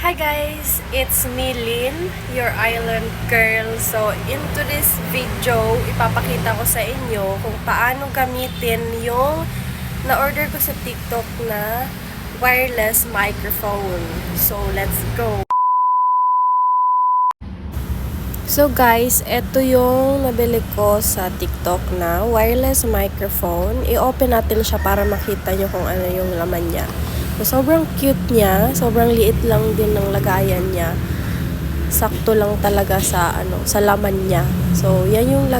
Hi guys, it's me Lynn, your island girl. So, into this video, ipapakita ko sa inyo kung paano gamitin yung na-order ko sa TikTok na wireless microphone. So, let's go! So guys, ito yung nabili ko sa TikTok na wireless microphone. I-open natin siya para makita nyo kung ano yung laman niya. So, sobrang cute niya. Sobrang liit lang din ng lagayan niya. Sakto lang talaga sa sa laman niya. So, yan yung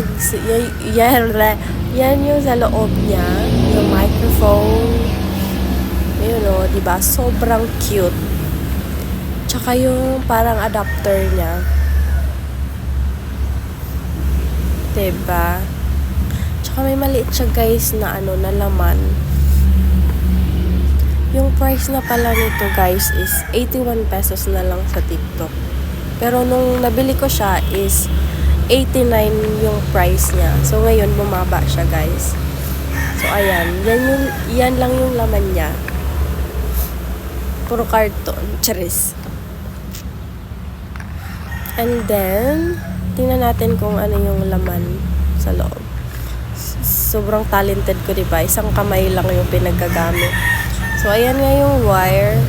yan yung sa loob niya, yung microphone. Ayun o, diba? Sobrang cute. Tsaka yung parang adapter niya. Diba? Tsaka may maliit siya guys na na laman. Yung price na pala nito guys is 81 pesos na lang sa TikTok. Pero nung nabili ko siya is 89 yung price niya. So ngayon bumaba siya guys. So ayan, yan lang yung laman niya. Puro karton, charis. And then tingnan natin kung ano yung laman sa loob. Sobrang talented ko, diba? Isang kamay lang yung pinagagamit. So, ayan nga yung wire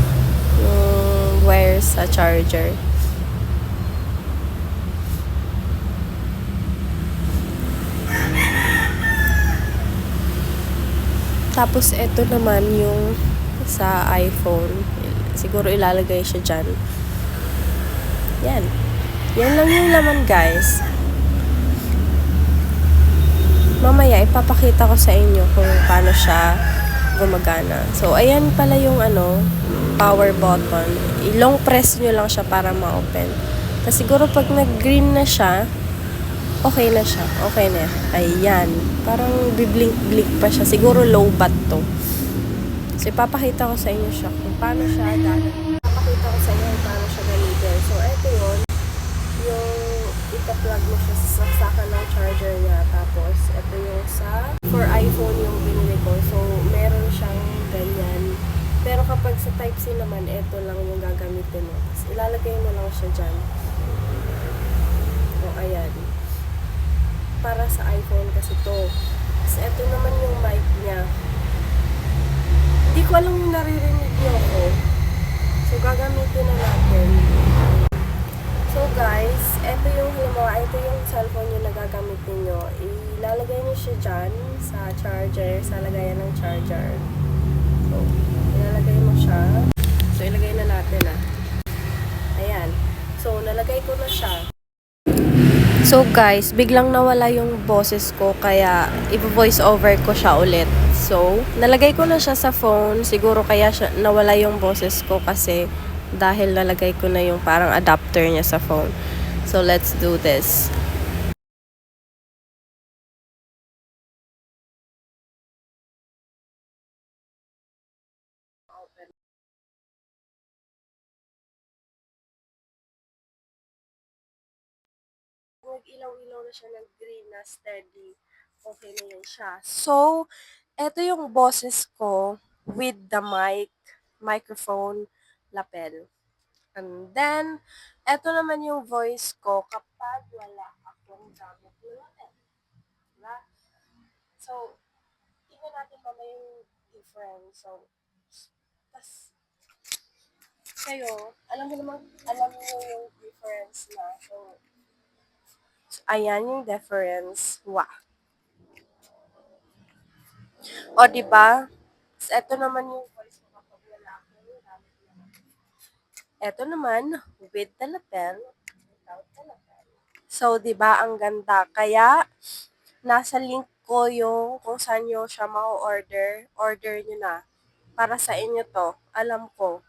sa charger. Tapos, ito naman yung sa iPhone. Siguro ilalagay siya dyan. Yan. Yan lang yung laman, guys. Mamaya, ipapakita ko sa inyo kung paano siya gumagana. So, ayan pala yung power button. I-long press nyo lang siya para ma-open. Tapos siguro pag nag-green na siya, okay na siya. Okay na. Ayan. Parang biblink-blink pa siya. Siguro low bat to. So, ipapakita ko sa inyo siya kung paano siya gagawin. Ipapakita ko sa inyo kung paano siya gamitin. So, eto yun. Yung ita-plug mo siya sa saksakan ng charger niya. Tapos, ito yung for iPhone yung binili ko. So, meron siyang ganyan. Pero kapag sa Type-C naman, ito lang yung gagamitin mo. Tapos, ilalagay mo lang siya dyan. O, ayan. Para sa iPhone kasi to. Tapos, ito naman yung mic niya. Hindi ko alam yung naririnig niyo ako. So, gagamitin na natin. So guys, ito yung halimbawa, ito yung cellphone yung nagagamitin nyo. Ilalagay nyo siya dyan sa charger, sa lagayan ng charger. So, ilalagay mo siya. So, ilagay na natin Ayan. So, nalagay ko na siya. So guys, biglang nawala yung boses ko kaya i-voice over ko siya ulit. So, nalagay ko na siya sa phone. Siguro kaya nawala yung boses ko kasi dahil nalagay ko na yung parang adapter niya sa phone. So, let's do this. Nag-ilaw-ilaw na siya ng green na steady. Okay na yun siya. So, eto yung boses ko with the microphone lapel. And then, eto naman yung voice ko kapag wala akong gamit yung lapel. Diba? So, tingnan natin mamaya yung difference. So, tas, kayo, alam niyo yung difference na. So, ayan yung difference. Wow. O, diba? Ito naman yung voice ko kapag wala akong gamit yung lapel. Ito naman, with the lapel, without the lapel. So, 'di ba ang ganda? Kaya nasa link ko yung kung saan nyo siya ma-order. Order nyo na. Para sa inyo to. Alam ko.